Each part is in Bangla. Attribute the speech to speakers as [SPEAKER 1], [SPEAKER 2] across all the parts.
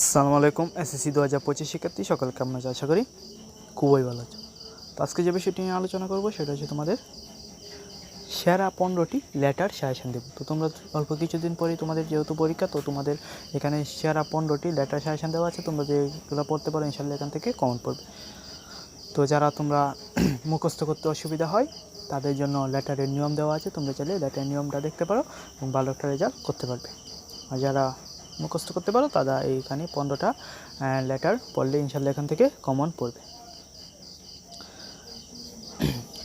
[SPEAKER 1] আসসালামু আলাইকুম। এসএসসি 2025 শিক্ষার্থী সকল কেমন আছো? আশা করি খুবই ভালো আছো। তো আজকে যে বিষয়টি নিয়ে আলোচনা করব সেটা হচ্ছে তোমাদের সেরা 15টি লেটার সাজেশন দেব। তো তোমরা অল্প কিছুদিন পরেই তোমাদের যেহেতু পরীক্ষা, তো তোমাদের এখানে সেরা 15টি লেটার সাজেশন দেওয়া আছে। তোমরা যেগুলো পড়তে পারো ইনশাআল্লাহ এখান থেকে কমন পড়বে। তো যারা তোমরা মুখস্থ করতে অসুবিধা হয় তাদের জন্য লেটারের নিয়ম দেওয়া আছে, তোমরা চাইলে লেটারের নিয়মটা দেখতে পারো এবং ভালো একটা রেজাল্ট করতে পারবে। আর যারা মুখস্থ করতে পারো তারা এইখানে 15টা লেটার পড়লে ইনশাল্লাহ এখান থেকে কমন পড়বে।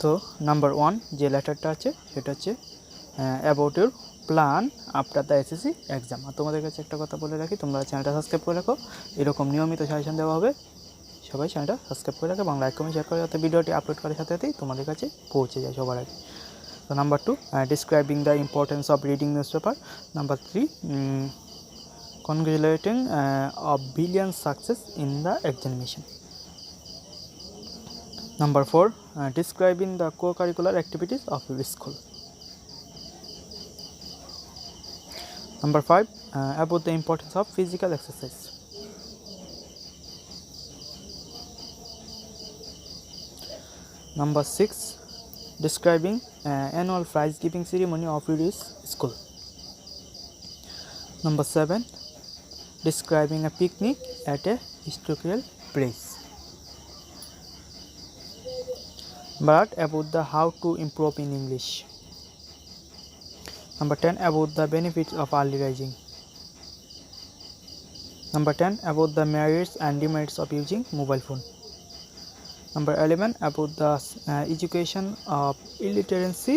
[SPEAKER 1] তো নাম্বার 1 যে লেটারটা আছে সেটা হচ্ছে about your plan after the SSC exam. আর তোমাদের কাছে একটা কথা বলে রাখি, তোমরা চ্যানেলটা সাবস্ক্রাইব করে রাখো, এরকম নিয়মিত সাজেশন দেওয়া হবে। সবাই চ্যানেলটা সাবস্ক্রাইব করে রাখো, বাংলা কমেন্ট শেয়ার করে, যাতে ভিডিওটি আপলোড করার সাথে সাথেই তোমাদের কাছে পৌঁছে যায় সবার আগে। তো number 2 describing the importance of reading news paper. Number 3 congratulating a brilliant success in the examination. Number 4 describing the co-curricular activities of your school. Number 5 about the importance of physical exercise. Number 6 describing annual prize giving ceremony of your school. Number 7 describing a picnic at a historical place. But about the how to improve in English. Number 10 about the benefits of early rising. Number 10 about the merits and demerits of using mobile phone. Number 11 about the education of illiteracy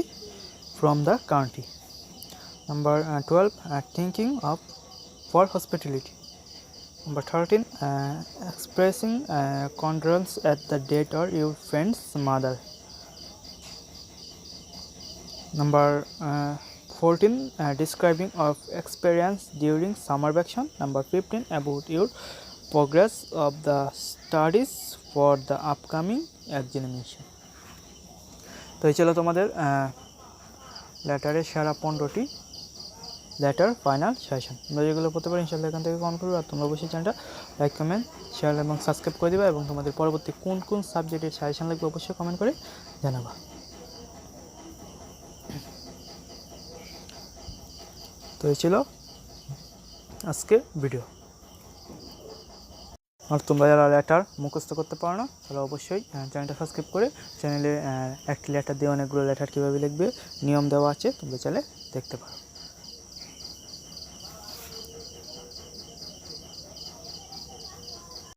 [SPEAKER 1] from the country. Number 12 thinking of for hospitality. Number 13 expressing condolence at the death of your friend's mother. Number 14 describing of experience during summer vacation. Number 15 about your progress of the studies for the upcoming examination. তো এই ছিল তোমাদের লেটারের সেরা 15টি লেটার ফাইনাল সেশন। তোমরা যেগুলো পড়তে পারো ইনশাআল্লাহ এখান থেকে কমন করবে। আর তোমরা অবশ্যই চ্যানেলটা লাইক, কমেন্ট, শেয়ার এবং সাবস্ক্রাইব করে দিবা এবং তোমাদের পরবর্তী কোন কোন সাবজেক্টের সাজেশন লাগবে অবশ্যই কমেন্ট করে জানাবা। তো এই ছিল আজকে ভিডিও। আর তোমরা যারা লেটার মুখস্থ করতে পারো না তাহলে অবশ্যই চ্যানেলটা সাবস্ক্রাইব করে চ্যানেলে একটি লেটার দিয়ে অনেকগুলো লেটার কীভাবে লিখবে নিয়ম দেওয়া আছে, তোমরা চাইলে দেখতে পারো।